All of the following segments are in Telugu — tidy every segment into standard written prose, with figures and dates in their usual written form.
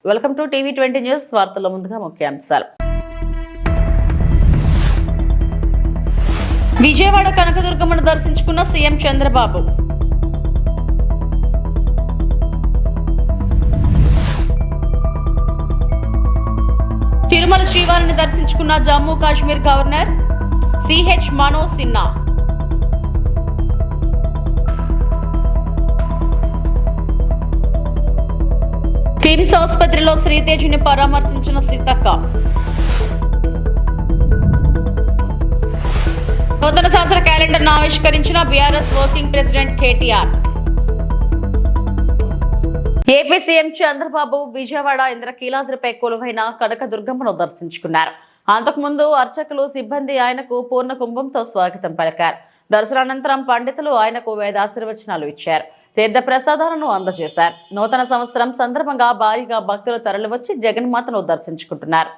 Welcome to టీవీ20 news. వార్తల్లో ముందుగా ముఖ్యాంశాలు. విజయవాడ కనకదుర్గమ్మను దర్శించుకున్న సీఎం చంద్రబాబు. తిరుమల శ్రీవారిని దర్శించుకున్న Jammu Kashmir governor CH Manoj Sinha. KIMS ఆసుపత్రిలో శ్రీతేజుని పరామర్శించిన సీతక్క. నూతన సంవత్సర క్యాలెండర్ను ఆవిష్కరించిన BRS working president KTR. AP CM Chandrababu Vijayawada ఇంద్రకీలాద్రిపై కొలువైన కనకదుర్గమ్మను దర్శించుకున్నారు. అంతకుముందు అర్చకులు సిబ్బంది ఆయనకు పూర్ణ కుంభంతో స్వాగతం పలికారు. దర్శనానంతరం పండితులు ఆయనకు వేదాశీర్వచనాలు ఇచ్చారు. తీర్థ ప్రసాదాలను అందజేశారు. నూతన సంవత్సరం సందర్భంగా భారీగా భక్తులు తరలివచ్చి జగన్మాతను దర్శించుకుంటున్నారు.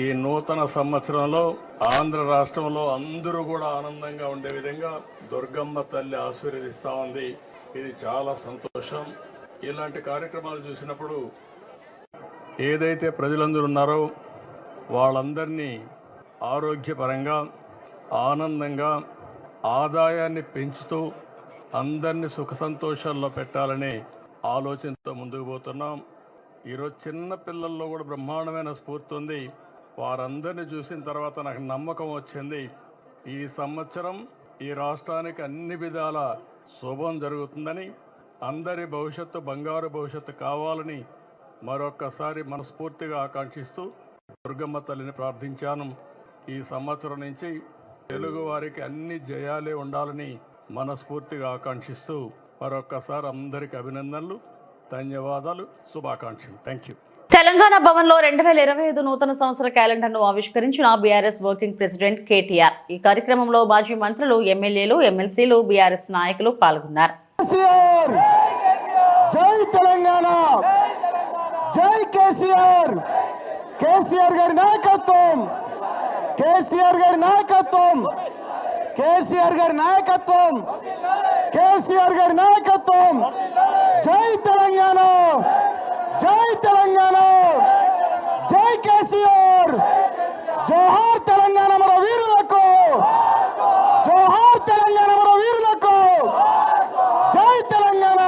ఈ నూతన సంవత్సరంలో ఆంధ్ర రాష్ట్రంలో అందరూ కూడా ఆనందంగా ఉండే విధంగా దుర్గమ్మ తల్లి ఆశీర్వదిస్తా ఉంది. ఇది చాలా సంతోషం. ఇలాంటి కార్యక్రమాలు చూసినప్పుడు ఏదైతే ప్రజలందరూ ఉన్నారో వాళ్ళందరినీ ఆరోగ్యపరంగా ఆనందంగా ఆదాయాన్ని పెంచుతూ అందరినీ సుఖ సంతోషాల్లో పెట్టాలనే ఆలోచనతో ముందుకు పోతున్నాం. ఈరోజు చిన్న పిల్లల్లో కూడా బ్రహ్మాండమైన స్ఫూర్తి ఉంది. వారందరినీ చూసిన తర్వాత నాకు నమ్మకం వచ్చింది, ఈ సంవత్సరం ఈ రాష్ట్రానికి అన్ని విధాల శుభం జరుగుతుందని, అందరి భవిష్యత్తు బంగారు భవిష్యత్తు కావాలని మరొక్కసారి మనస్ఫూర్తిగా ఆకాంక్షిస్తూ దుర్గమ్మ తల్లిని ప్రార్థించాను. ఈ సంవత్సరం నుంచి తెలుగు వారికి అన్ని జయాలే ఉండాలని మనస్ఫూర్తిగా ఆకాంక్షిస్తూ మరొక్కసారి అందరికీ అభినందనలు, ధన్యవాదాలు, శుభాకాంక్షలు. Thank you. తెలంగాణ భవన్లో 2025 నూతన సంవత్సర క్యాలెండర్ను ఆవిష్కరించిన బీఆర్ఎస్ వర్కింగ్ ప్రెసిడెంట్ కేటీఆర్. ఈ కార్యక్రమంలో మాజీ మంత్రులు, ఎమ్మెల్యేలు, ఎమ్మెల్సీలు, బీఆర్ఎస్ నాయకులు పాల్గొన్నారు. జై తెలంగాణ, జై కేసీఆర్, కేసీఆర్ గారి నాయకత్వం, కేసీఆర్ గారి నాయకత్వం, కేసీఆర్ గారి నాయకత్వం, కేసీఆర్ గారి నాయకత్వం. జై తెలంగాణ, జై తెలంగాణ, జై కేసీఆర్. జోహార్ తెలంగాణ మన వీరులకు, జోహార్ తెలంగాణ మన వీరులకు. జై తెలంగాణ,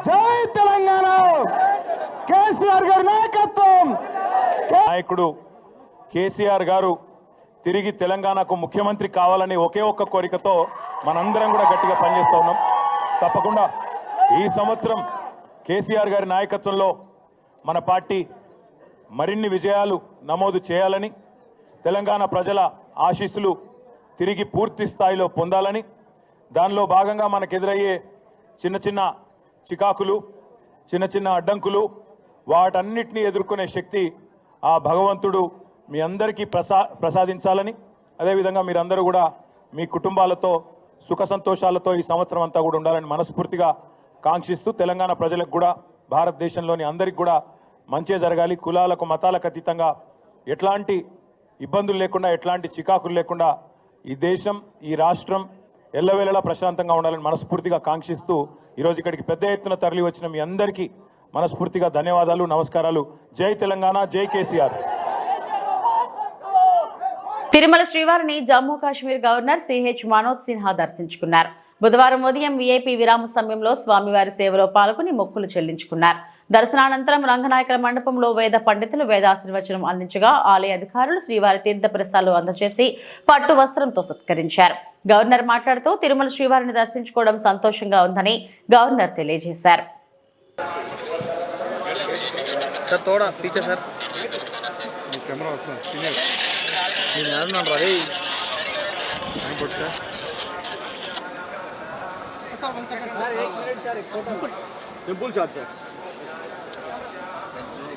జై తెలంగాణ, కేసీఆర్ గారి నాయకత్వం. నాయకుడు కేసీఆర్ గారు తిరిగి తెలంగాణకు ముఖ్యమంత్రి కావాలని ఒకే ఒక్క కోరికతో మనందరం కూడా గట్టిగా పనిచేస్తూ ఉన్నాం. తప్పకుండా ఈ సంవత్సరం కేసీఆర్ గారి నాయకత్వంలో మన పార్టీ మరిన్ని విజయాలు నమోదు చేయాలని, తెలంగాణ ప్రజల ఆశీస్సులు తిరిగి పూర్తి స్థాయిలో పొందాలని, దానిలో భాగంగా మనకు ఎదురయ్యే చిన్న చిన్న చికాకులు, చిన్న చిన్న అడ్డంకులు, వాటన్నిటినీ ఎదుర్కొనే శక్తి ఆ భగవంతుడు మీ అందరికీ ప్రసాదించాలని, అదేవిధంగా మీరందరూ కూడా మీ కుటుంబాలతో సుఖ సంతోషాలతో ఈ సంవత్సరం అంతా కూడా ఉండాలని మనస్ఫూర్తిగా కాంక్షిస్తూ, తెలంగాణ ప్రజలకు కూడా భారతదేశంలోని అందరికి కూడా మంచి జరగాలి, కులాలకు మతాలకు అతీతంగా ఎట్లాంటి ఇబ్బందులు లేకుండా ఎట్లాంటి చికాకులు లేకుండా ఈ దేశం ఈ రాష్ట్రం ఎల్లవేళలా ప్రశాంతంగా ఉండాలని మనస్ఫూర్తిగా కాంక్షిస్తూ ఈరోజు ఇక్కడికి పెద్ద ఎత్తున తరలి వచ్చిన మీ అందరికీ మనస్ఫూర్తిగా ధన్యవాదాలు, నమస్కారాలు. జై తెలంగాణ, జై కేసీఆర్. తిరుమల శ్రీవారిని జమ్మూ కాశ్మీర్ గవర్నర్ సిహెచ్ మనోజ్ సిన్హా దర్శించుకున్నారు. బుధవారం ఉదయం వీఐపీ విరామ సమయంలో స్వామివారి సేవలో పాల్గొని మొక్కులు చెల్లించుకున్నారు. దర్శనానంతరం రంగనాయకుల మండపంలో వేద పండితులు వేదాశీర్వచనం అందించగా ఆలయ అధికారులు శ్రీవారి తీర్థ ప్రసాదాలు అందజేసి పట్టు వస్త్రంతో సత్కరించారు. గవర్నర్ మాట్లాడుతూ తిరుమల శ్రీవారిని దర్శించుకోవడం సంతోషంగా ఉందని గవర్నర్ తెలియజేశారు.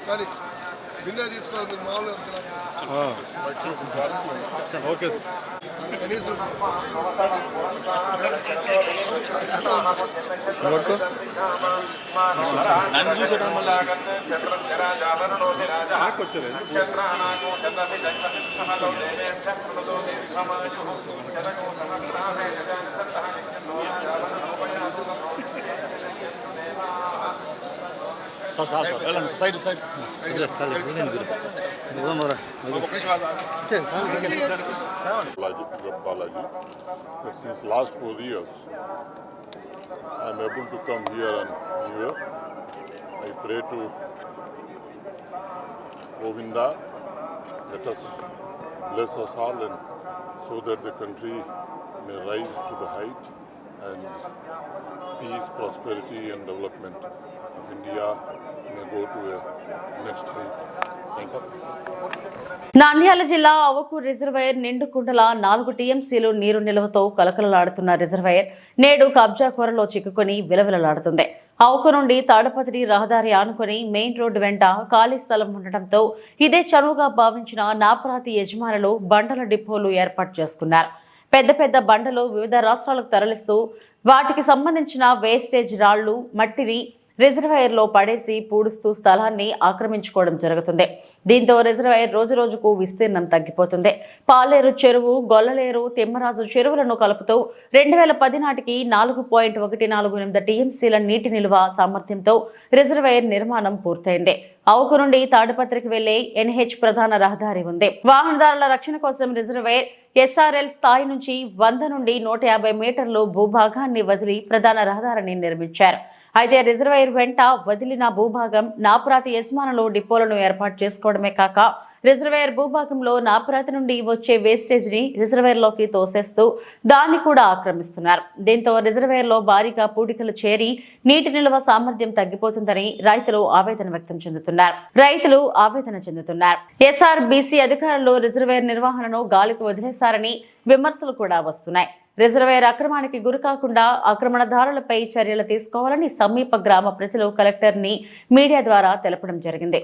కానీ నిన్నే తీసుకోవాలి మీరు మామూలుగా ఓకే కనీసం Side. Balaji, that since last 4 years, I am able to come here on New Year. I pray to Govinda, let us bless us all and so that the country may rise to the height and peace, prosperity and development of India may go to a next height. Thank you. Nandyal జిల్లా అవకూరు రిజర్వాయర్ నిండుకుండల 4 టీఎంసీలు నీరు నిల్వతో కలకలలాడుతున్న రిజర్వాయర్ నేడు కబ్జా కోరలో చిక్కుకొని విలవిలలాడుతుంది. అవకూరు నుండి తాడపత్రి రహదారి ఆనుకొని మెయిన్ రోడ్డు వెంట ఖాళీ స్థలం ఉండటంతో ఇదే చనువుగా భావించిన నాపరాతి యజమానులు బండల డిపోలు ఏర్పాటు చేసుకున్నారు. పెద్ద పెద్ద బండలు వివిధ రాష్ట్రాలకు తరలిస్తూ వాటికి సంబంధించిన వేస్టేజ్ రాళ్లు మట్టిని రిజర్వాయర్లో పడేసి పూడుస్తూ స్థలాన్ని ఆక్రమించుకోవడం జరుగుతుంది. దీంతో రిజర్వాయర్ రోజురోజుకు విస్తీర్ణం తగ్గిపోతుంది. పాలేరు చెరువు, గొల్లలేరు, తిమ్మరాజు చెరువులను కలుపుతూ 2010 నాటికి 4.148 టీఎంసీల నీటి నిల్వ సామర్థ్యంతో రిజర్వాయర్ నిర్మాణం పూర్తయింది. అవకూరు నుండి తాడిపత్రికి వెళ్లే ఎన్హెచ్ ప్రధాన రహదారి ఉంది. వాహనదారుల రక్షణ కోసం రిజర్వాయర్ ఎస్ఆర్ఎల్ స్థాయి నుంచి 100 నుండి 150 మీటర్లు భూభాగాన్ని వదిలి ప్రధాన రహదారిని నిర్మించారు. అయితే రిజర్వాయర్ వెంట వదిలిన భూభాగం నాపురాతి యజమానులు డిపోలను ఏర్పాటు చేసుకోవడమే కాక రిజర్వాయర్ భూభాగంలో నాపురాతి నుండి వచ్చే వేస్టేజ్ ని రిజర్వాయర్లోకి తోసేస్తూ దాన్ని కూడా ఆక్రమిస్తున్నారు. దీంతో రిజర్వాయర్లో భారీగా పూడికలు చేరి నీటి నిల్వ సామర్థ్యం తగ్గిపోతుందని రైతులు ఆవేదన వ్యక్తం చెందుతున్నారు. ఎస్ఆర్బీసీ అధికారులు రిజర్వాయర్ నిర్వహణను గాలికి వదిలేశారని విమర్శలు కూడా వస్తున్నాయి. రిజర్వాయర్ అక్రమానికి గురికాకుండా ఆక్రమణదారులపై చర్యలు తీసుకోవాలని సమీప గ్రామ ప్రజలు కలెక్టర్ని మీడియా ద్వారా తెలపడం జరిగింది.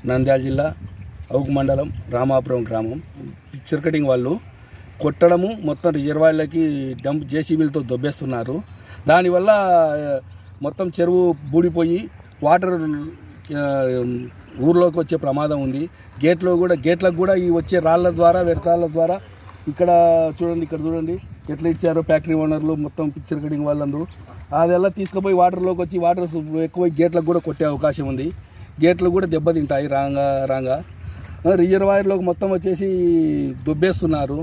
నంద్యాల జిల్లా అవుకు మండలం రామాపురం గ్రామం పిక్చర్ కటింగ్ వాళ్ళు కొట్టడము మొత్తం రిజర్వాయర్లకి డంప్ జేసీబీలతో దొబ్బేస్తున్నారు. దానివల్ల మొత్తం చెరువు బూడిపోయి వాటర్ ఊర్లోకి వచ్చే ప్రమాదం ఉంది. గేట్లకు కూడా ఈ వచ్చే రాళ్ళ ద్వారా వ్యర్థాల ద్వారా ఇక్కడ చూడండి ఎట్లా ఇచ్చారో ఫ్యాక్టరీ ఓనర్లు మొత్తం పిక్చర్ కటింగ్ వాళ్ళందరూ అదెల్లా తీసుకుపోయి వాటర్లోకి వచ్చి వాటర్ ఎక్కువ గేట్లకు కూడా కొట్టే అవకాశం ఉంది. గేట్లు కూడా దెబ్బతింటాయి రాగా రిజర్వాయర్లోకి మొత్తం వచ్చేసి దొబ్బేస్తున్నారు.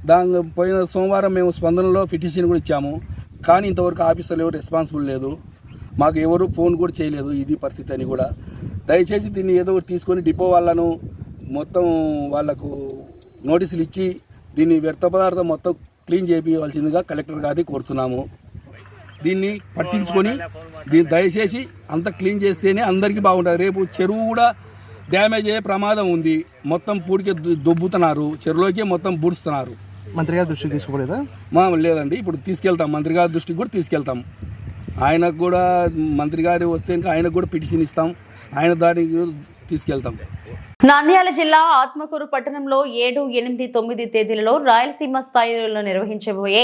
దాని పోయిన సోమవారం మేము స్పందనలో పిటిషన్ కూడా ఇచ్చాము. కానీ ఇంతవరకు ఆఫీసర్లు ఎవరు రెస్పాన్సిబుల్ లేదు, మాకు ఎవరు ఫోన్ కూడా చేయలేదు. ఇది పరిస్థితి అని కూడా దయచేసి దీన్ని ఏదో ఒకటి తీసుకొని డిపో వాళ్ళను మొత్తం వాళ్ళకు నోటీసులు ఇచ్చి దీన్ని వ్యర్థ పదార్థం మొత్తం క్లీన్ చేయించవలసిందిగా కలెక్టర్ గారిని కోరుతున్నాము. దీన్ని పట్టించుకొని దీన్ని దయచేసి అంత క్లీన్ చేస్తేనే అందరికీ బాగుంటుంది. రేపు చెరువు కూడా డ్యామేజ్ అయ్యే ప్రమాదం ఉంది. మొత్తం పూడికి దొబ్బుతున్నారు, చెరువులోకి మొత్తం బూడుస్తున్నారు. మంత్రి గారి దృష్టికి తీసుకోలేదా? లేదండి, ఇప్పుడు తీసుకెళ్తాం, మంత్రి గారి దృష్టికి కూడా తీసుకెళ్తాం. ఆయనకు కూడా మంత్రి గారు వస్తే ఇంకా ఆయనకు కూడా పిటిషన్ ఇస్తాం, ఆయన దానికి తీసుకెళ్తాం. నంద్యాల జిల్లా ఆత్మకూరు పట్టణంలో 7, 8, 9 తేదీలలో రాయలసీమ స్థాయిలో నిర్వహించబోయే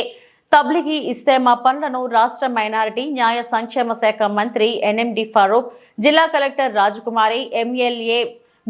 తబ్లిగీ ఇస్తేమా పనులను రాష్ట్ర మైనారిటీ న్యాయ సంక్షేమ శాఖ మంత్రి ఎన్ఎండి ఫారూక్, జిల్లా కలెక్టర్ రాజకుమారి, ఎమ్మెల్యే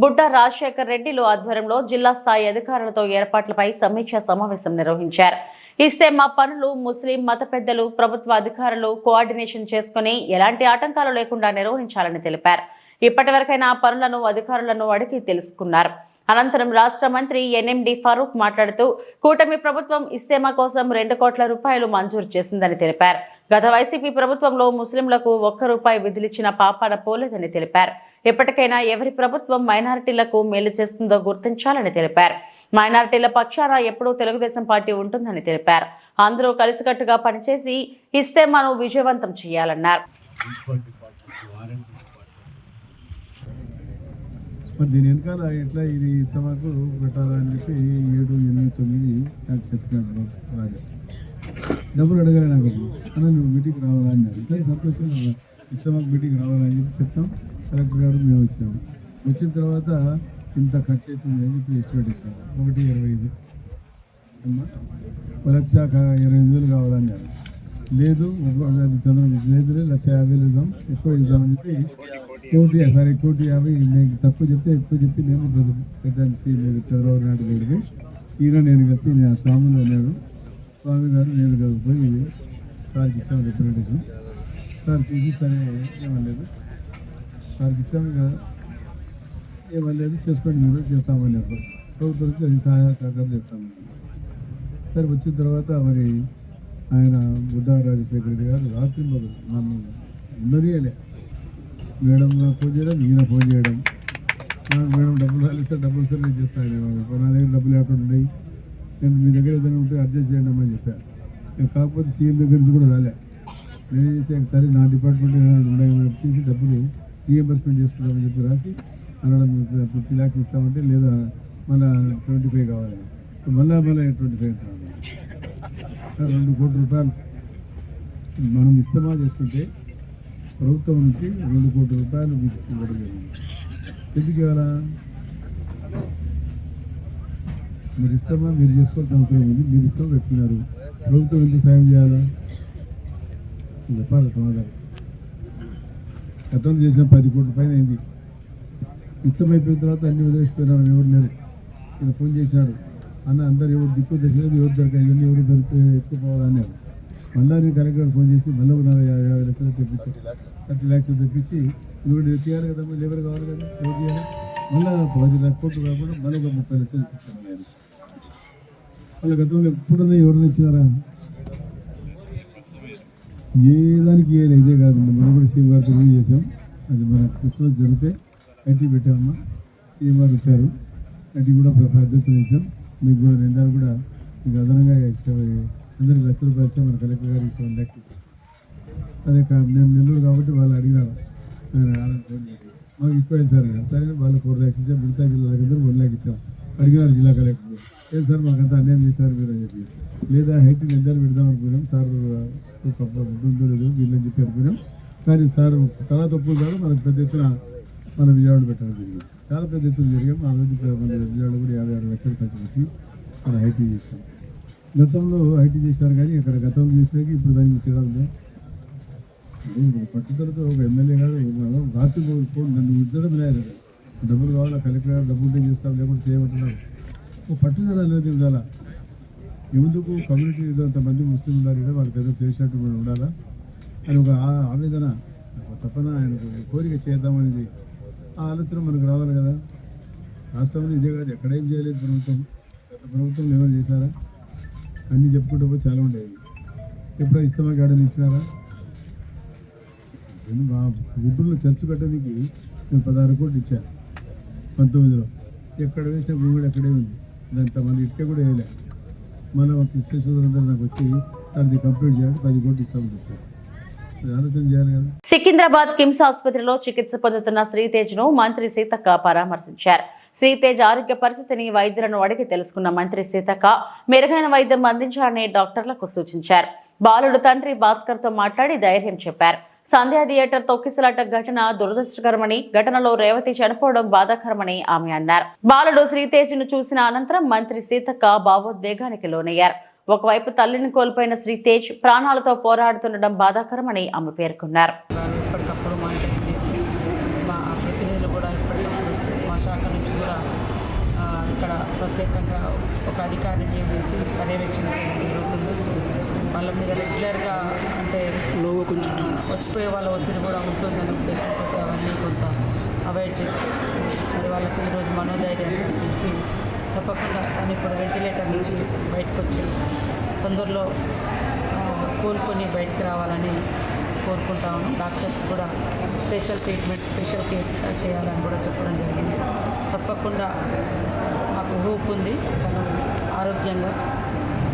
బుడ్డ రాజశేఖర్ రెడ్డిలు ఆధ్వర్యంలో జిల్లా స్థాయి అధికారులతో ఏర్పాట్లపై సమీక్షా సమావేశం నిర్వహించారు. ఇస్తేమా పనులు ముస్లిం మత పెద్దలు, ప్రభుత్వ అధికారులు కోఆర్డినేషన్ చేసుకుని ఎలాంటి ఆటంకాలు లేకుండా నిర్వహించాలని తెలిపారు. ఇప్పటివరకైనా పనులను అధికారులను అడిగి తెలుసుకున్నారు. అనంతరం రాష్ట్ర మంత్రి ఎన్ఎండి ఫారూక్ మాట్లాడుతూ కూటమి ప్రభుత్వం ఇస్తేమా కోసం 2 కోట్ల రూపాయలు మంజూరు చేసిందని తెలిపారు. గత వైసీపీ ప్రభుత్వంలో ముస్లింలకు 1 రూపాయి విధులిచ్చిన పాపాన పోలేదని తెలిపారు. ఇప్పటికైనా ఎవరి ప్రభుత్వం మైనారిటీలకు మేలు చేస్తుందో గుర్తించాలని తెలిపారు. మైనారిటీల పక్షాన ఎప్పుడూ తెలుగుదేశం పార్టీ ఉంటుందని తెలిపారు. అందరూ కలిసికట్టుగా పనిచేసి ఇస్తేమాను విజయవంతం చేయాలన్నారు. మరి దీని వెనకాల ఎట్లా ఇది ఇస్తమాకు పెట్టాలని చెప్పి 7, 8, 9 నాకు చెప్పినాడు రాజా. డబ్బులు అడగాలి నాకు అన్నా, నువ్వు మీటింగ్ రావాలని అన్నారు. ఇట్లా సంతోషం ఇస్తమాకు మీటింగ్ రావాలని చెప్పి చెప్తాం. కలెక్టర్ గారు మేము వచ్చినాము. వచ్చిన తర్వాత ఇంత ఖర్చు అవుతుంది అని చెప్పి ఎస్టిమేట్ ఇచ్చాము. 1,25,000 అమ్మా, 1,25,000 కావాలన్నారు. లేదు చంద్రబాబు లేదు, 1,50,000 ఇద్దాం, ఎక్కువ ఇద్దామని చెప్పి 1,50,000 నేను తక్కువ చెప్తే ఎక్కువ చెప్పి నేను పెట్టాను. చంద్రబాబు నాయుడు గారికి ఈయన నేను కలిసి నేను స్వామిలో ఉన్నాడు. స్వామి గారు నేను కలిసిపోయి సార్కి ఇచ్చాము రిప్రజెంటేషన్. సార్ తీసి సరే ఏమలేదు, సార్కి ఇచ్చాము కదా, ఏమలేదు చేసుకోండి మీరు చేస్తామని ప్రభుత్వం నుంచి అది సహాయ సహకారం చేస్తామని. సరే వచ్చిన తర్వాత మరి ఆయన బుడ్డ రాజశేఖర రెడ్డి గారు రాత్రి నన్ను ఉన్నరియలే మేడం ఫోన్ చేయడం, ఈయన ఫోన్ చేయడం. నాకు మేడం డబ్బులు రాలిస్తే డబ్బులు సార్ నేను చేస్తాను, నా దగ్గర డబ్బులు లేకుండా ఉన్నాయి, నేను మీ దగ్గర ఏదైనా ఉంటే అడ్జస్ట్ చేయండి అని చెప్పాను. నేను కాకపోతే సీఎం దగ్గర నుంచి కూడా రాలే. నేను చేసి సరే నా డిపార్ట్మెంట్ చేసి డబ్బులు రీఎంబర్స్మెంట్ చేసుకుంటామని చెప్పి రాసి అనడం 50 lakhs ఇస్తామంటే లేదా మళ్ళీ 75 కావాలి, మళ్ళీ 25 కావాలి. 2 కోట్ల రూపాయలు మనం ఇస్తమా చేసుకుంటే ప్రభుత్వం నుంచి 2 కోట్ల రూపాయలు మీకు ఇవ్వడం జరిగింది. ఎందుకు ఇవ్వాలా? మీరు ఇస్తామా మీరు చేసుకోవాల్సిన అవసరం ఉంది, మీరు ఇష్టం పెట్టుకున్నారు, ప్రభుత్వం ఎందుకు సాయం చేయాలా చెప్పాలి సమాధానం. గతంలో చేసిన 10 కోట్ల పైన అయింది. ఇష్టమైపోయిన తర్వాత అన్ని వదిలేసిపోయినారు, ఎవరు లేరు. ఈయన ఫోన్ చేసినాడు, అన్న అందరు ఎవరు దిక్కు తెచ్చినది ఎవరు దొరకాయి, ఇవన్నీ ఎవరు దొరికితే ఎత్తుకోవాలన్నారు. మళ్ళీ నేను కలెక్టర్ ఫోన్ చేసి మళ్ళీ 50 లక్షలు తెప్పించి 30 lakhs తెప్పించి ఇప్పుడు తీయాలి కదా, లేబర్ కావాలి కదా, ఎవరు చేయాలి, మళ్ళీ 10 కోట్లు కాకుండా మళ్ళీ 30 లక్షలు తెప్పించాను నేను. వాళ్ళ గతంలో ఎప్పుడన్నా ఎవరైనా ఇచ్చినారా? ఏ దానికి ఇదే కాదండి. మనం కూడా సీఎం గారితో రివ్యూ చేసాం. అది మన క్రిస్మస్ జరిగితే ఐటీ పెట్టామమ్మా, సీఎం గారు వచ్చారు, ఐటీ కూడా బాధ్యతలు ఇచ్చాం. మీకు కూడా నిందాలు కూడా మీకు అదనంగా అందరికి 1,00,000 రూపాయలు ఇచ్చాం. మన కలెక్టర్ గారికి 7 lakhs ఇచ్చాం. అదే నేను నెల్లూరు కాబట్టి వాళ్ళు అడిగినారు, మాకు ఎక్కువ సార్ సరే వాళ్ళు 4 lakhs ఇచ్చాం. మిగతా జిల్లాలకు 1 lakh ఇచ్చాం. అడిగినారు జిల్లా కలెక్టర్, ఏం సార్ మాకంతా అన్యాయం చేశారు మీరు అని చెప్పి. లేదా హైట్ నిందాలు పెడదాం అనుకున్నాం సార్, ఉందో లేదు వీళ్ళని చెప్పి అనుకున్నాం. కానీ సార్ చాలా తప్పులు కాదు, మనకు పెద్ద ఎత్తున మన విజయవాడ పెట్టడం జరిగింది. చాలా పెద్ద ఎత్తున జరిగాం. ఆ రోజు మన విజయవాడ కూడా 56 లక్షలు ఖర్చు పెట్టి మన ఐటీ చేస్తాం. గతంలో ఐటీ చేశారు కానీ ఇక్కడ గతంలో చేసాక ఇప్పుడు దానికి తేడా ఉందా? పట్టుదలతో ఒక ఎమ్మెల్యే గారు రాత్రి ఫోన్ నన్ను ఉద్దడం లేదు, డబ్బులు కావాలా కలెక్టర్ గారు డబ్బులు ఉంటే చేస్తాం లేకపోతే చేయమంటున్నారు. ఒక పట్టుదల అనేది ఉండాలా. ఎందుకు కమ్యూనిటీ అంతమంది ముస్లిం ఉన్నారు కదా, వాళ్ళకి ఏదో చేసినట్టు మనం ఉండాలా అని ఒక ఆవేదన, తప్పన ఆయనకు కోరిక చేద్దామనేది ఆ ఆలోచన మనకు రావాలి కదా. రాష్ట్రంలో ఇదే కాదు, ఎక్కడేం చేయలేదు ప్రభుత్వం. గత ప్రభుత్వం ఏమైనా చేశారా? అన్నీ చెప్పుకుంటూ పోతే చాలా ఉండేవి. ఎప్పుడో ఇస్తామా గార్డెన్ ఇచ్చినారా? మా గుంటూరులో చర్చ్ కట్టడానికి నేను 16 కోట్లు ఇచ్చాను 19లో. ఎక్కడ వేసిన భూమి కూడా అక్కడే ఉంది. దాంట్లో మళ్ళీ ఇటుక కూడా వేయలే. మళ్ళీ కృష్ణేశ్వరందరూ నాకు వచ్చి దాన్ని కంప్లీట్ చేయాలి 10 కోట్లు ఇస్తామని చెప్పారు. ఆలోచన చేయాలి కదా. సికింద్రాబాద్ కిమ్స్ ఆసుపత్రిలో చికిత్స పొందుతున్న శ్రీతేజ్ ను మంత్రి సీతక్క పరామర్శించారు. శ్రీతేజ్ ఆరోగ్య పరిస్థితిని వైద్యులను అడిగి తెలుసుకున్న మంత్రి సీతక్క మెరుగైన వైద్యం అందించాలని డాక్టర్లకు సూచించారు. బాలుడు తండ్రి భాస్కర్ తో మాట్లాడి ధైర్యం చెప్పారు. సంధ్యా థియేటర్ తొక్కిసలాట ఘటన దురదృష్టకరమని, ఘటనలో రేవతి చనిపోవడం బాధాకరమని ఆమె అన్నారు. బాలుడు శ్రీతేజ్ ను చూసిన అనంతరం మంత్రి సీతక్క భావోద్వేగానికి లోనయ్యారు. ఒకవైపు తల్లిని కోల్పోయిన శ్రీతేజ్ ప్రాణాలతో పోరాడుతుండడం బాధాకరమని ఆమె పేర్కొన్నారు. ఎప్పటికప్పుడు మానిటరింగ్ చేస్తూ మా ప్రతినిధులు కూడా ఎప్పటికప్పుడు వస్తూ మా శాఖ నుంచి కూడా ఇక్కడ ప్రత్యేకంగా ఒక అధికారిని నియమించి పర్యవేక్షించడం జరుగుతుంది. వాళ్ళ మీద రెగ్యులర్గా అంటే కొంచెం వచ్చిపోయే వాళ్ళ ఒత్తిడి కూడా ఉంటుందనే ఉద్దేశంతో అవన్నీ కొంత అవాయిడ్ చేస్తూ మరి వాళ్ళకి ఈరోజు మనోధైర్యాన్ని ఇచ్చి తప్పకుండా కానీ ఇప్పుడు వెంటిలేటర్ నుంచి బయటకు వచ్చి తొందరలో కోలుకొని బయటకు రావాలని కోరుకుంటాము. డాక్టర్స్ కూడా స్పెషల్ ట్రీట్మెంట్, స్పెషల్ కేర్ చేయాలని కూడా చెప్పడం జరిగింది. తప్పకుండా మాకు హోప్ ఉంది, తను ఆరోగ్యంగా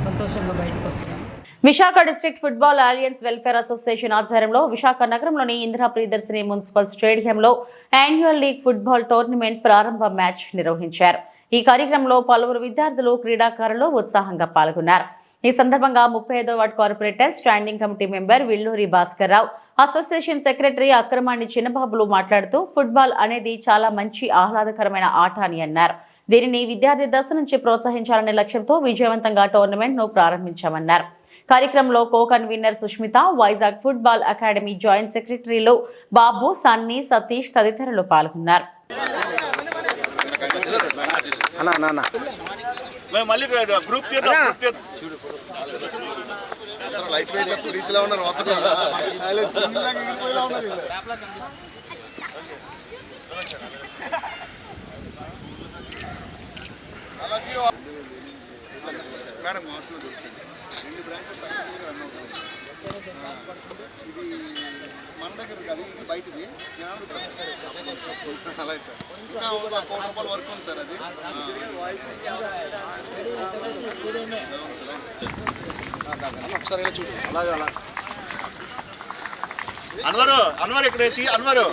సంతోషంగా బయటకు వస్తున్నాం. Visakha district football alliance welfare association ఆధ్వర్యంలో విశాఖ నగరంలోని ఇందిరా ప్రియదర్శిని మున్సిపల్ స్టేడియంలో యాన్యువల్ లీగ్ ఫుట్బాల్ టోర్నమెంట్ ప్రారంభ మ్యాచ్ నిర్వహించారు. ఈ కార్యక్రమంలో పలువురు విద్యార్థులు, క్రీడాకారులు ఉత్సాహంగా పాల్గొన్నారు. ఈ సందర్భంగా 35వ ward corporator standing committee member Villuri Bhaskar Rao, association secretary Akramani చిన్నబాబులు మాట్లాడుతూ ఫుట్బాల్ అనేది చాలా మంచి ఆహ్లాదకరమైన ఆట అని అన్నారు. దీనిని విద్యార్థి దశ నుంచి ప్రోత్సహించాలనే లక్ష్యంతో విజయవంతంగా టోర్నమెంట్ ను ప్రారంభించామన్నారు. కార్యక్రమంలో co convener Sushmita, Vizag football academy joint సెక్రటరీలు బాబు, సన్నీ, సతీష్ తదితరులు పాల్గొన్నారు. ఇది మన దగ్గర కాదు, ఇది బయటది. అలాగే సార్, ఇంకా ₹1 కోటి వరకు ఉంది సార్. అది ఒకసారి చూడు. అలాగే అలా అన్వర్ ఇక్కడ అన్వరు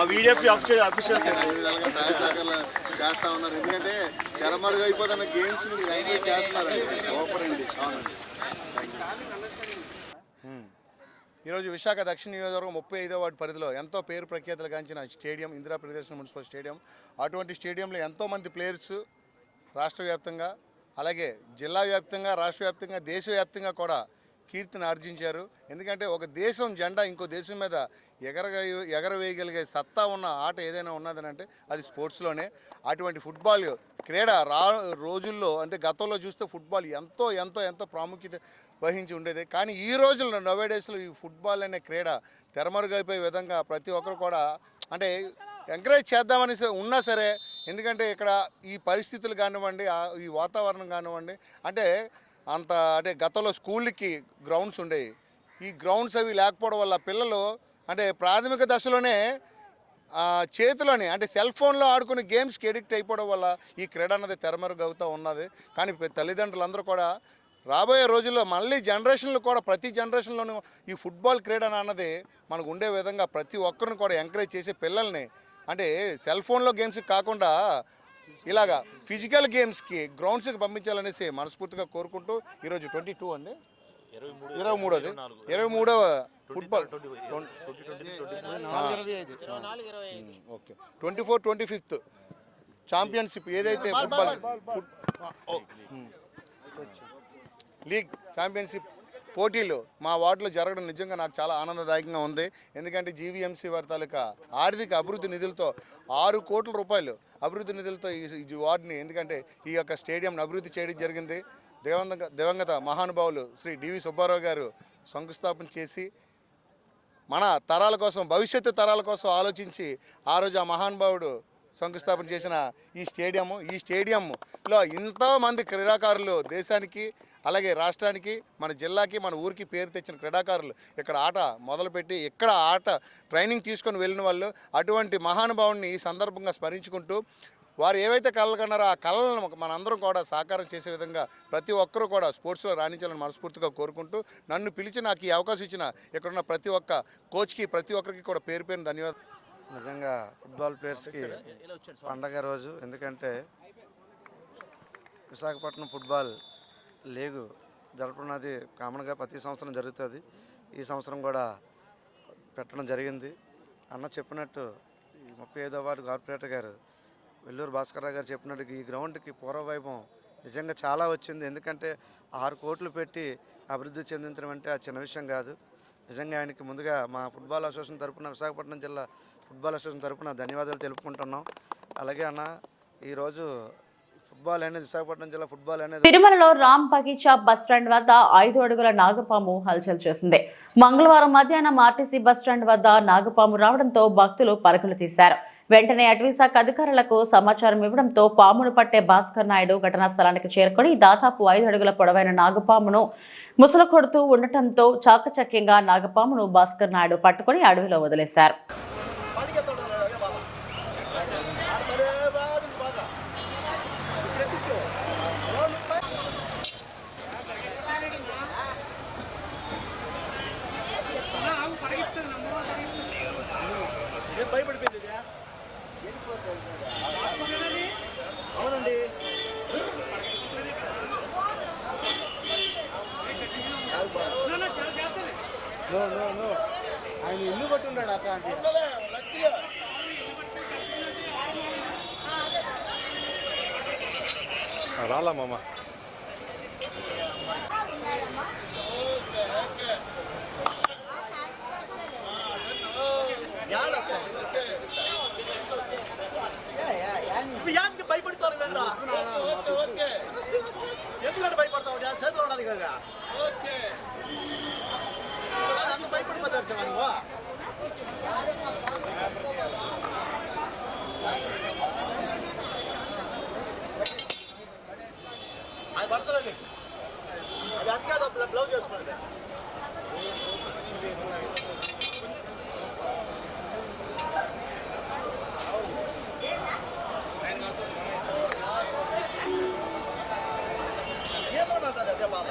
ఆఫీషియల్స్ సహాయ సహకారాలు చేస్తా ఉన్నారు. ఎందుకంటే తెరమరుగు అయిపోతున్న గేమ్స్ మీరు ఎంజాయ్ చేస్తున్నారు. సూపర్ అండి. అవునండి. ఈరోజు విశాఖ దక్షిణ నియోజకవర్గం 35వ వార్డు పరిధిలో ఎంతో పేరు ప్రఖ్యాతులు గాంచిన stadium Indira Priyadarshini municipal stadium. అటువంటి స్టేడియంలో ఎంతోమంది ప్లేయర్స్ రాష్ట్ర వ్యాప్తంగా, అలాగే జిల్లా వ్యాప్తంగా, రాష్ట్ర వ్యాప్తంగా, దేశవ్యాప్తంగా కూడా కీర్తిని ఆర్జించారు. ఎందుకంటే ఒక దేశం జెండా ఇంకో దేశం మీద ఎగరవేయగలిగే సత్తా ఉన్న ఆట ఏదైనా ఉన్నదనంటే అది స్పోర్ట్స్లోనే. అటువంటి ఫుట్బాల్ క్రీడ రోజుల్లో అంటే గతంలో చూస్తే ఫుట్బాల్ ఎంతో ఎంతో ఎంతో ప్రాముఖ్యత వహించి ఉండేది. కానీ ఈ రోజుల్లో నవేడేస్లో ఈ ఫుట్బాల్ అనే క్రీడ తెరమరుగైపోయే విధంగా ప్రతి ఒక్కరు కూడా అంటే ఎంకరేజ్ చేద్దామని ఉన్నా సరే, ఎందుకంటే ఇక్కడ ఈ పరిస్థితులు కానివ్వండి, ఈ వాతావరణం కానివ్వండి, అంటే గతంలో స్కూళ్ళకి గ్రౌండ్స్ ఉండేవి. ఈ గ్రౌండ్స్ అవి లేకపోవడం వల్ల పిల్లలు అంటే ప్రాథమిక దశలోనే చేతిలోనే అంటే సెల్ ఫోన్లో ఆడుకునే గేమ్స్కి ఎడిక్ట్ అయిపోవడం వల్ల ఈ క్రీడ అన్నది తెరమరుగవుతూ ఉన్నది. కానీ తల్లిదండ్రులందరూ కూడా రాబోయే రోజుల్లో మళ్ళీ జనరేషన్లు కూడా ప్రతి జనరేషన్లోనూ ఈ ఫుట్బాల్ క్రీడ అన్నది మనకు ఉండే విధంగా ప్రతి ఒక్కరిని కూడా ఎంకరేజ్ చేసి పిల్లల్ని అంటే సెల్ ఫోన్లో గేమ్స్కి కాకుండా ఇలాగా ఫిజికల్ గేమ్స్కి గ్రౌండ్స్కి పంపించాలనేసి మనస్ఫూర్తిగా కోరుకుంటూ ఈరోజు 22 అండి 23వ ఫుట్బాల్ ఓకే 24-25 ఛాంపియన్షిప్ ఏదైతే ఫుట్బాల్ లీగ్ ఛాంపియన్షిప్ పోటీలు మా వార్డులో జరగడం నిజంగా నాకు చాలా ఆనందదాయకంగా ఉంది. ఎందుకంటే జీవీఎంసీ వారి తాలూకా ఆర్థిక అభివృద్ధి నిధులతో 6 కోట్ల రూపాయలు అభివృద్ధి నిధులతో ఈ వార్డుని ఎందుకంటే ఈ యొక్క స్టేడియంను అభివృద్ధి చేయడం జరిగింది. దివంగత మహానుభావులు శ్రీ డివి సుబ్బారావు గారు శంకుస్థాపన చేసి మన తరాల కోసం భవిష్యత్తు తరాల కోసం ఆలోచించి ఆ రోజు ఆ మహానుభావుడు శంకుస్థాపన చేసిన ఈ స్టేడియంలో ఎంతోమంది క్రీడాకారులు దేశానికి అలాగే రాష్ట్రానికి మన జిల్లాకి మన ఊరికి పేరు తెచ్చిన క్రీడాకారులు ఇక్కడ ఆట మొదలుపెట్టి ఇక్కడ ఆట ట్రైనింగ్ తీసుకొని వెళ్ళిన వాళ్ళు అటువంటి మహానుభావుని ఈ సందర్భంగా స్మరించుకుంటూ వారు ఏవైతే కళలు కన్నారో ఆ కళలను మనందరం కూడా సాకారం చేసే విధంగా ప్రతి ఒక్కరూ కూడా స్పోర్ట్స్లో రాణించాలని మనస్ఫూర్తిగా కోరుకుంటూ నన్ను పిలిచి నాకు ఈ అవకాశం ఇచ్చిన ఇక్కడున్న ప్రతి ఒక్క కోచ్కి ప్రతి ఒక్కరికి కూడా పేరు పేరు ధన్యవాదాలు. నిజంగా ఫుట్బాల్ ప్లేయర్స్కి పండగ రోజు, ఎందుకంటే విశాఖపట్నం ఫుట్బాల్ లీగు జరపనున్నది కామన్గా ప్రతి సంవత్సరం జరుగుతుంది. ఈ సంవత్సరం కూడా పెట్టడం జరిగింది. అన్న చెప్పినట్టు ఈ 35వ వార్డు కార్పొరేటర్ గారు వెల్లూరు భాస్కర్రావు గారు చెప్పినట్టు ఈ గ్రౌండ్కి పూర్వవైభవం నిజంగా చాలా వచ్చింది. ఎందుకంటే 6 కోట్లు పెట్టి అభివృద్ధి చెందించడం అంటే అది చిన్న విషయం కాదు. నిజంగా ఆయనకి ముందుగా మా ఫుట్బాల్ అసోసియేషన్ తరఫున, విశాఖపట్నం జిల్లా ఫుట్బాల్ అసోసియేషన్ తరఫున ధన్యవాదాలు తెలుపుకుంటున్నాం. అలాగే అన్న ఈరోజు ఫుట్బాల్ అనేది విశాఖపట్నం జిల్లా ఫుట్బాల్ అనేది తిరుమలలో రామ్ బగీచా బస్టాండ్ వద్ద 5 అడుగుల నాగపాము హల్చల్ చేసింది. మంగళవారం మధ్యాహ్నం ఆర్టీసీ బస్టాండ్ వద్ద నాగపాము రావడంతో భక్తులు పరుగులు తీశారు. వెంటనే అటవీశాఖ అధికారులకు సమాచారం ఇవ్వడంతో పామును పట్టే భాస్కర్ నాయుడు ఘటనా స్థలానికి చేరుకొని దాదాపు 5 అడుగుల పొడవైన నాగపామును ముసలు కొడుతూ ఉండటంతో చాకచక్యంగా నాగపామును భాస్కర్ నాయుడు పట్టుకొని అడవిలో వదిలేశారు. అవునండి, ఆయన ఇల్లు పట్టున్నాడు అట్లాంటి రాలమ్మ. యానికి భయపడతాను కదా, ఎందుకంటే భయపడతావు చేతులు ఉన్నది కదా, అంత భయపడిపోతాడు సార్ నువ్వు. అది పడతలేదు, అది అట్కాదు బ్లౌజ్ చేసుకున్నది. అదే బాధ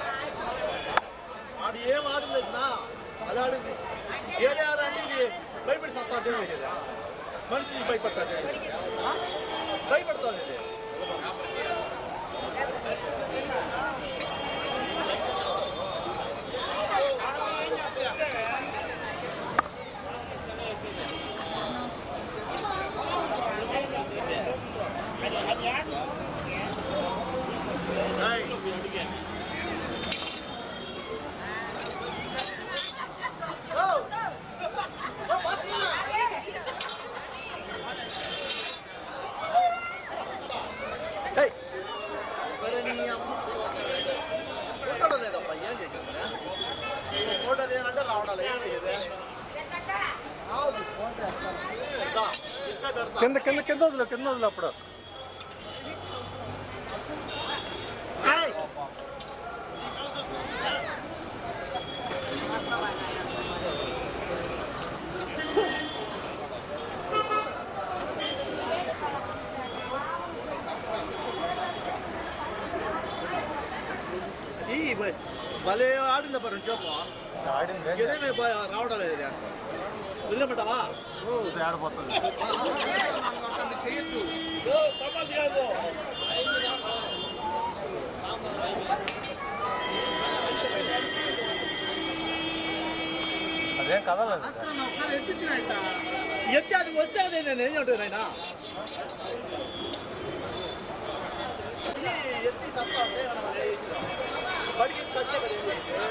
ఆడు ఏం ఆడింది తెలిసిన అది ఆడింది. ఏడారంటే ఇది భయపడి సస్తాంటే కదా, మనిషి భయపడతాడు, భయపడుతుంది ఇది. కింద కింద కింద వదిలే, కింద వదిలే అప్పుడు. భలే ఆడిందా పరు చెప్పు, రావడం లేదు వదిలేమంటావా? ఆడిపోతుంది అదేం కదలేదు, ఎత్తి అది వస్తే అదే నేను ఏం ఉంటుంది ఆయన ఎత్తి సత్తా ఉంటే బడికి సత్తే కదా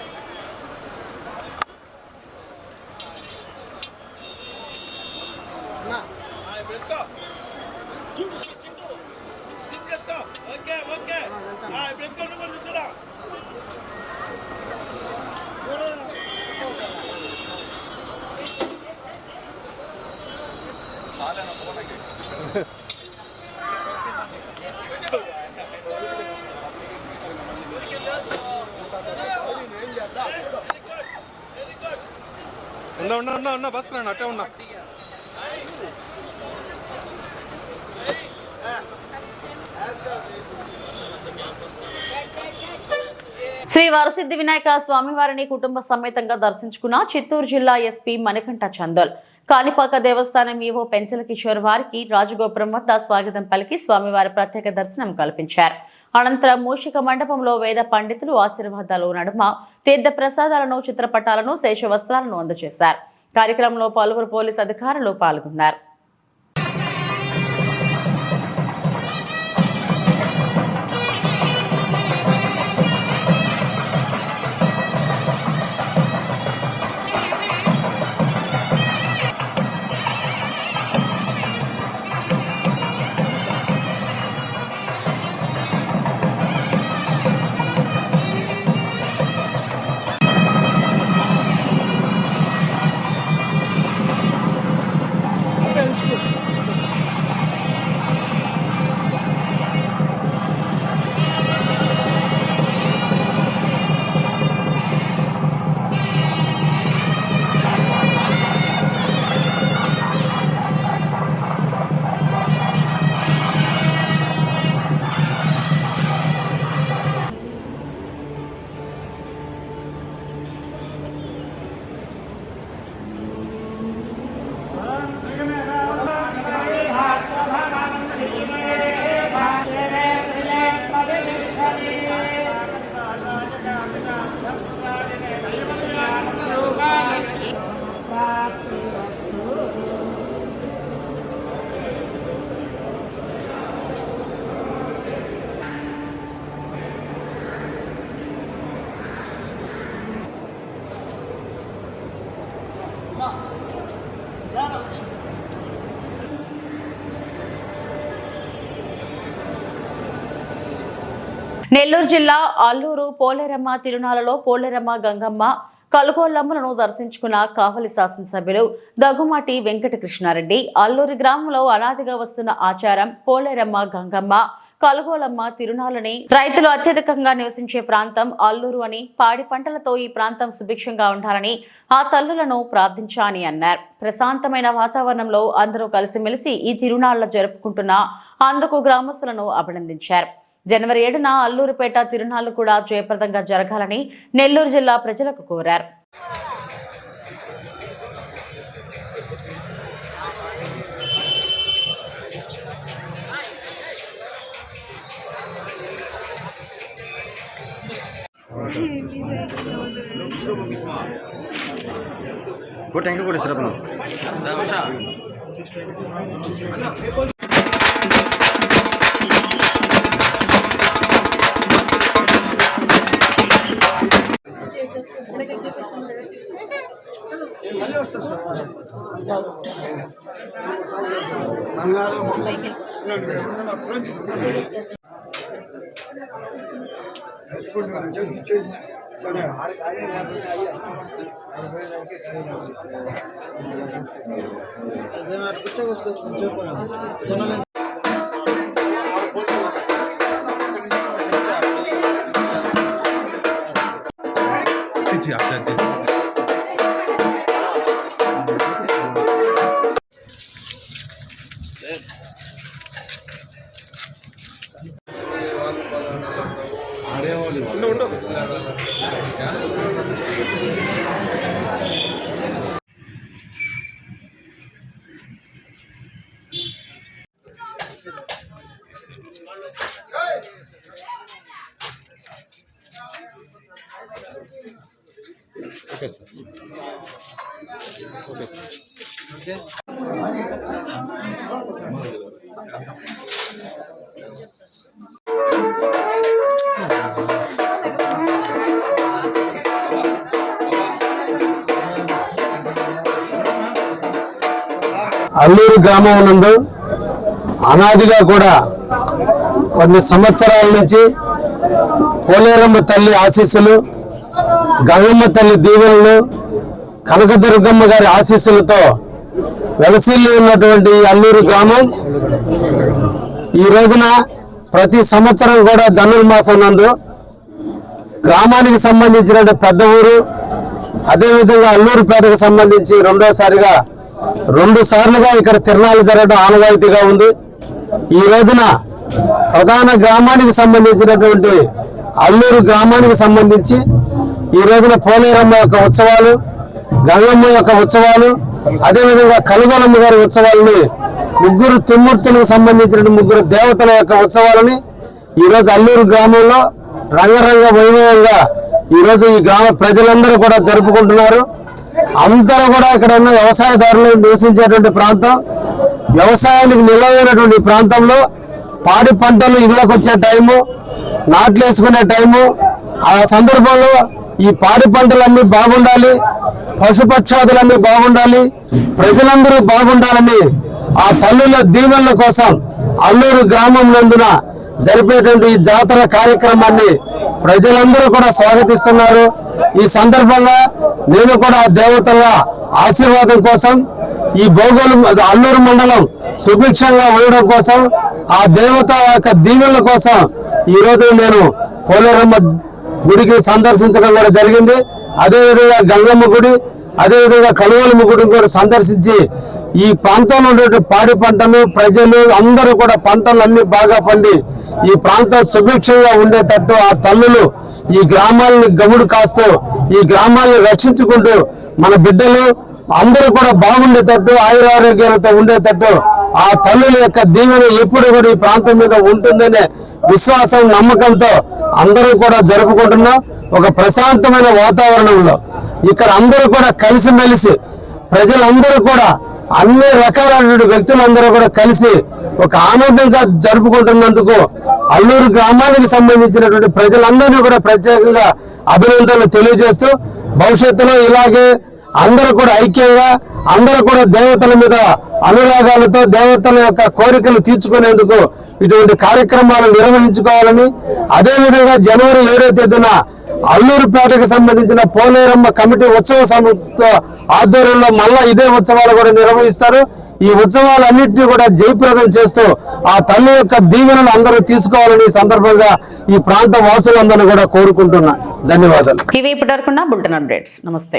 తీసుకురా. ఉన్నా బస్ అట్టే ఉన్నా. శ్రీ వరసిద్ధి వినాయక స్వామివారిని కుటుంబ సమేతంగా దర్శించుకున్న చిత్తూరు జిల్లా ఎస్పీ మణికంఠ చందోల్. కాణిపాక దేవస్థానం ఈవో పెంచల కిషోర్ వారికి రాజగోపురం వద్ద స్వాగతం పలికి స్వామివారి ప్రత్యేక దర్శనం కల్పించారు. అనంతరం మూషిక మండపంలో వేద పండితులు ఆశీర్వాదాలు నడుమ తీర్థ ప్రసాదాలను, చిత్రపటాలను, శేష వస్త్రాలను అందజేశారు. కార్యక్రమంలో పలువురు పోలీసు అధికారులు పాల్గొన్నారు. నెల్లూరు జిల్లా అల్లూరు పోలేరమ్మ తిరునాళ్లలో పోలేరమ్మ, గంగమ్మ, కలుగోళ్లమ్మలను దర్శించుకున్న కావలి శాసనసభ్యులు దగ్గుమాటి వెంకటకృష్ణారెడ్డి. అల్లూరు గ్రామంలో అనాదిగా వస్తున్న ఆచారం పోలేరమ్మ, గంగమ్మ, కలుగోలమ్మ తిరునాళ్ళని రైతులు అత్యధికంగా నివసించే ప్రాంతం అల్లూరు అని, పాడి పంటలతో ఈ ప్రాంతం సుభిక్షంగా ఉండాలని ఆ తల్లులను ప్రార్థించాని అన్నారు. ప్రశాంతమైన వాతావరణంలో అందరూ కలిసిమెలిసి ఈ తిరునాళ్ల జరుపుకుంటున్న అందుకు గ్రామస్తులను అభినందించారు. జనవరి 7న అల్లూరుపేట తిరునాళ్లు కూడా జయప్రదంగా జరగాలని నెల్లూరు జిల్లా ప్రజలకు కోరారు. అల్లూరు గ్రామం నందు అనాదిగా కూడా కొన్ని సంవత్సరాల నుంచి పోలేరమ్మ తల్లి ఆశీస్సులు, గంగమ్మ తల్లి దీవెనలు, కనకదుర్గమ్మ గారి ఆశీస్సులతో వెలసిల్లి ఉన్నటువంటి అల్లూరు గ్రామం ఈ రోజున ప్రతి సంవత్సరం కూడా ధనుర్మాసం నందు గ్రామానికి సంబంధించిన పెద్ద ఊరు అదేవిధంగా అల్లూరుపేటకు సంబంధించి రెండోసారిగా 2 సార్లుగా ఇక్కడ తిరణాలు జరగడం ఆనవాయితీగా ఉంది. ఈ రోజున ప్రధాన గ్రామానికి సంబంధించినటువంటి అల్లూరు గ్రామానికి సంబంధించి ఈ రోజున పోలేరమ్మ యొక్క ఉత్సవాలు, గంగమ్మ యొక్క ఉత్సవాలు, అదేవిధంగా కలుగొలమ్మ గారి ఉత్సవాలని, 3 త్రిమూర్తులకు సంబంధించిన 3 దేవతల యొక్క ఉత్సవాలని ఈరోజు అల్లూరు గ్రామంలో రంగరంగ వైభవంగా ఈరోజు ఈ గ్రామ ప్రజలందరూ కూడా జరుపుకుంటున్నారు. అందరూ కూడా ఇక్కడ ఉన్న వ్యవసాయదారులు నివసించేటువంటి ప్రాంతం, వ్యవసాయానికి నిలవైనటువంటి ప్రాంతంలో పాడి పంటలు ఇళ్ళకు వచ్చే టైము, నాట్లు వేసుకునే టైము, ఆ సందర్భంలో ఈ పాడి పంటలన్నీ బాగుండాలి, పశుపక్షాదులన్నీ బాగుండాలి, ప్రజలందరూ బాగుండాలని ఆ తల్లుల దీవెనల కోసం అల్లూరు గ్రామం నందున జరిపేటువంటి ఈ జాతర కార్యక్రమాన్ని ప్రజలందరూ కూడా స్వాగతిస్తున్నారు. ఈ సందర్భంగా నేను కూడా దేవతల ఆశీర్వాదం కోసం, ఈ అల్లూరు మండలం సుభిక్షంగా ఉండడం కోసం, ఆ దేవత యొక్క దీవెనల కోసం ఈరోజు నేను పోలేరమ్మ గుడికి సందర్శించడం కూడా జరిగింది. అదేవిధంగా గంగమ్మ గుడి, అదేవిధంగా కలువలమ్మ గుడిని కూడా సందర్శించి ఈ ప్రాంతంలో ఉండే పాడి పంటలు, ప్రజలు అందరూ కూడా పంటలు అన్ని బాగా పండి ఈ ప్రాంతం సుభిక్షంగా ఉండేటట్టు ఆ తల్లులు ఈ గ్రామాలను గముడు కాస్తూ ఈ గ్రామాలను రక్షించుకుంటూ మన బిడ్డలు అందరూ కూడా బాగుండేటట్టు, ఆయురారోగ్యాలతో ఉండేటట్టు ఆ తల్లుల యొక్క దీవెన ఎప్పుడు కూడా ఈ ప్రాంతం మీద ఉంటుందనే విశ్వాసం, నమ్మకంతో అందరూ కూడా జరుపుకుంటున్నాం. ఒక ప్రశాంతమైన వాతావరణంలో ఇక్కడ అందరూ కూడా కలిసిమెలిసి ప్రజలందరూ కూడా అన్ని రకాలైన వ్యక్తులందరూ కూడా కలిసి ఒక ఆనందంగా జరుపుకుంటున్నందుకు అల్లూరు గ్రామానికి సంబంధించినటువంటి ప్రజలందరినీ కూడా ప్రత్యేకంగా అభినందనలు తెలియజేస్తూ భవిష్యత్తులో ఇలాగే అందరూ కూడా ఐక్యంగా, అందరూ కూడా దేవతల మీద అనురాగాలతో దేవతల యొక్క కోరికలు తీర్చుకునేందుకు ఇటువంటి కార్యక్రమాలు నిర్వహించుకోవాలని, అదేవిధంగా జనవరి 7వ తేదీన అల్లూరుపేటకు సంబంధించిన పోలేరమ్మ కమిటీ ఉత్సవ సమితి ఆధ్వర్యంలో మళ్ళా ఇదే ఉత్సవాలు కూడా నిర్వహిస్తారు. ఈ ఉత్సవాలన్నింటినీ కూడా జయప్రదం చేస్తూ ఆ తల్లి యొక్క దీవెనలు అందరూ తీసుకోవాలని సందర్భంగా ఈ ప్రాంత వాసులందరూ కూడా కోరుకుంటున్నా. ధన్యవాదాలు. ఇవి ఇప్పటివరకు బులెటిన్ అప్డేట్స్. నమస్తే.